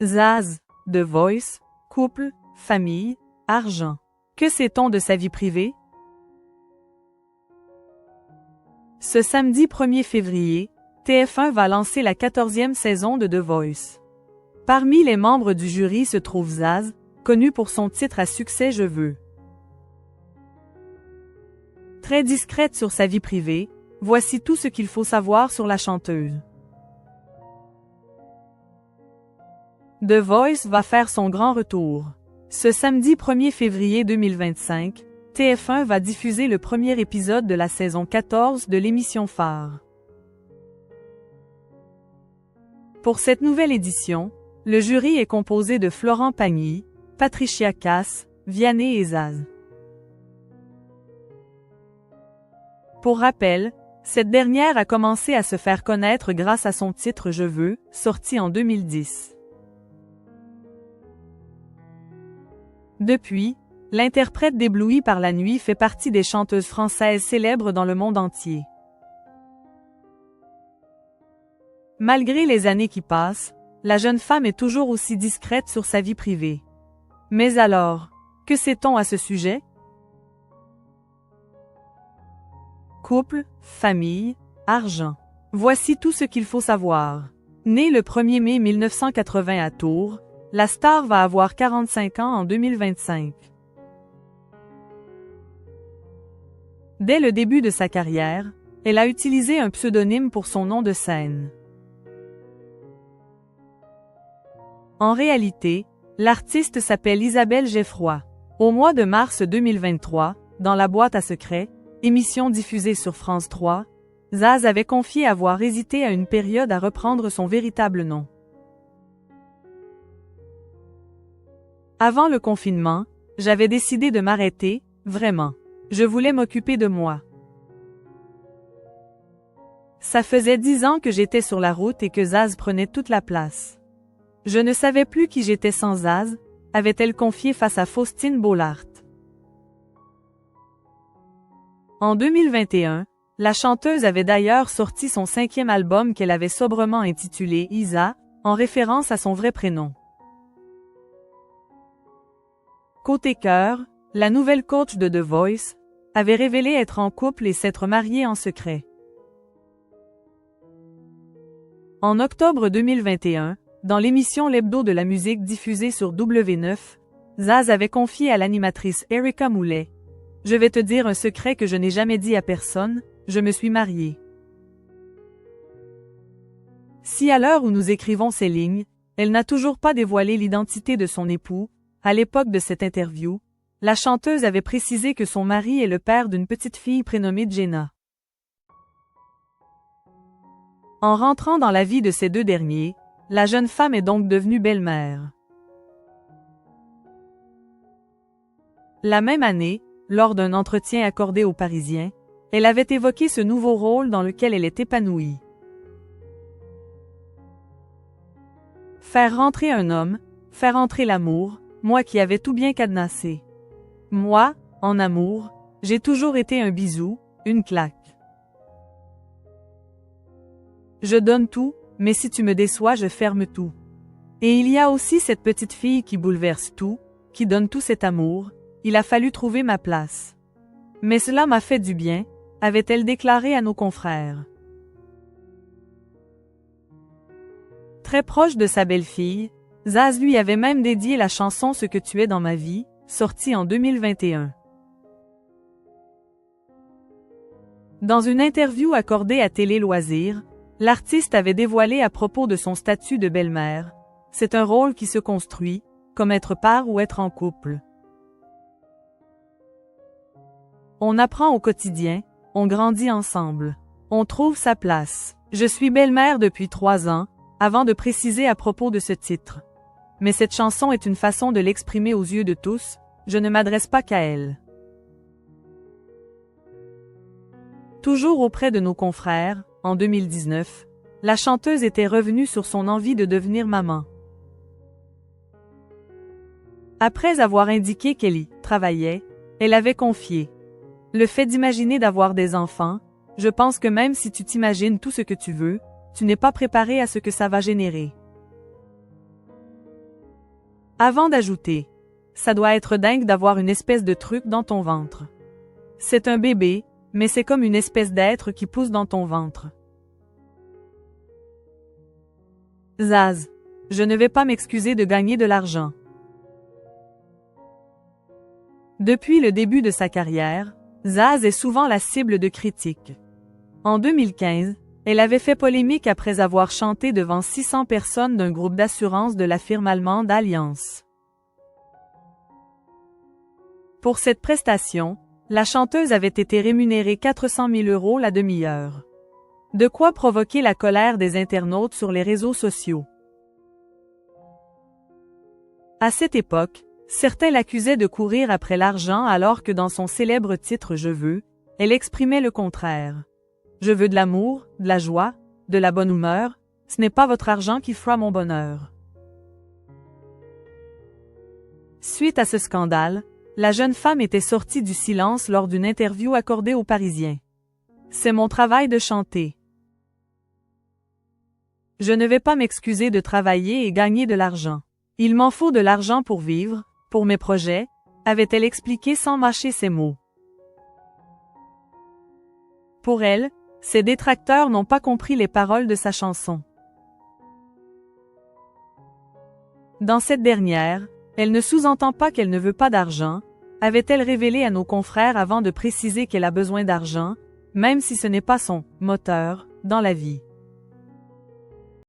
Zaz, The Voice, couple, famille, argent. Que sait-on de sa vie privée? Ce samedi 1er février, TF1 va lancer la 14e saison de The Voice. Parmi les membres du jury se trouve Zaz, connue pour son titre à succès Je veux. Très discrète sur sa vie privée, voici tout ce qu'il faut savoir sur la chanteuse. The Voice va faire son grand retour. Ce samedi 1er février 2025, TF1 va diffuser le premier épisode de la saison 14 de l'émission phare. Pour cette nouvelle édition, le jury est composé de Florent Pagny, Patricia Cass, Vianney et Zaz. Pour rappel, cette dernière a commencé à se faire connaître grâce à son titre Je veux, sorti en 2010. Depuis, l'interprète d'Éblouie par la nuit fait partie des chanteuses françaises célèbres dans le monde entier. Malgré les années qui passent, la jeune femme est toujours aussi discrète sur sa vie privée. Mais alors, que sait-on à ce sujet? Couple, famille, argent. Voici tout ce qu'il faut savoir. Née le 1er mai 1980 à Tours, la star va avoir 45 ans en 2025. Dès le début de sa carrière, elle a utilisé un pseudonyme pour son nom de scène. En réalité, l'artiste s'appelle Isabelle Geffroy. Au mois de mars 2023, dans La boîte à secrets, émission diffusée sur France 3, Zaz avait confié avoir hésité à une période à reprendre son véritable nom. Avant le confinement, j'avais décidé de m'arrêter, vraiment. Je voulais m'occuper de moi. Ça faisait 10 ans que j'étais sur la route et que Zaz prenait toute la place. Je ne savais plus qui j'étais sans Zaz, avait-elle confié face à Faustine Bollaert. En 2021, la chanteuse avait d'ailleurs sorti son 5e album qu'elle avait sobrement intitulé Isa, en référence à son vrai prénom. Côté cœur, la nouvelle coach de The Voice avait révélé être en couple et s'être mariée en secret. En octobre 2021, dans l'émission L'Hebdo de la musique diffusée sur W9, Zaz avait confié à l'animatrice Erika Moulet: « Je vais te dire un secret que je n'ai jamais dit à personne, je me suis mariée. » Si à l'heure où nous écrivons ces lignes, elle n'a toujours pas dévoilé l'identité de son époux, à l'époque de cette interview, la chanteuse avait précisé que son mari est le père d'une petite fille prénommée Jenna. En rentrant dans la vie de ces deux derniers, la jeune femme est donc devenue belle-mère. La même année, lors d'un entretien accordé aux Parisiens, elle avait évoqué ce nouveau rôle dans lequel elle est épanouie. Faire rentrer un homme, faire entrer l'amour, moi qui avais tout bien cadenassé. Moi, en amour, j'ai toujours été un bisou, une claque. Je donne tout, mais si tu me déçois, je ferme tout. Et il y a aussi cette petite fille qui bouleverse tout, qui donne tout cet amour, il a fallu trouver ma place. Mais cela m'a fait du bien, avait-elle déclaré à nos confrères. Très proche de sa belle-fille, Zaz lui avait même dédié la chanson Ce que tu es dans ma vie, sortie en 2021. Dans une interview accordée à Télé Loisirs, l'artiste avait dévoilé à propos de son statut de belle-mère: « C'est un rôle qui se construit, comme être part ou être en couple. On apprend au quotidien, on grandit ensemble. On trouve sa place. Je suis belle-mère depuis 3 ans, avant de préciser à propos de ce titre. Mais cette chanson est une façon de l'exprimer aux yeux de tous, je ne m'adresse pas qu'à elle. » Toujours auprès de nos confrères, en 2019, la chanteuse était revenue sur son envie de devenir maman. Après avoir indiqué qu'elle y travaillait, elle avait confié: « Le fait d'imaginer d'avoir des enfants, je pense que même si tu t'imagines tout ce que tu veux, tu n'es pas préparé à ce que ça va générer. » Avant d'ajouter, ça doit être dingue d'avoir une espèce de truc dans ton ventre. C'est un bébé, mais c'est comme une espèce d'être qui pousse dans ton ventre. Zaz. Je ne vais pas m'excuser de gagner de l'argent. Depuis le début de sa carrière, Zaz est souvent la cible de critiques. En 2015, elle avait fait polémique après avoir chanté devant 600 personnes d'un groupe d'assurance de la firme allemande Allianz. Pour cette prestation, la chanteuse avait été rémunérée 400 000 € la demi-heure. De quoi provoquer la colère des internautes sur les réseaux sociaux. À cette époque, certains l'accusaient de courir après l'argent alors que dans son célèbre titre Je veux, elle exprimait le contraire. Je veux de l'amour, de la joie, de la bonne humeur, ce n'est pas votre argent qui fera mon bonheur. Suite à ce scandale, la jeune femme était sortie du silence lors d'une interview accordée aux Parisiens. C'est mon travail de chanter. Je ne vais pas m'excuser de travailler et gagner de l'argent. Il m'en faut de l'argent pour vivre, pour mes projets, avait-elle expliqué sans mâcher ses mots. Pour elle, ses détracteurs n'ont pas compris les paroles de sa chanson. Dans cette dernière, elle ne sous-entend pas qu'elle ne veut pas d'argent, avait-elle révélé à nos confrères avant de préciser qu'elle a besoin d'argent, même si ce n'est pas son moteur dans la vie.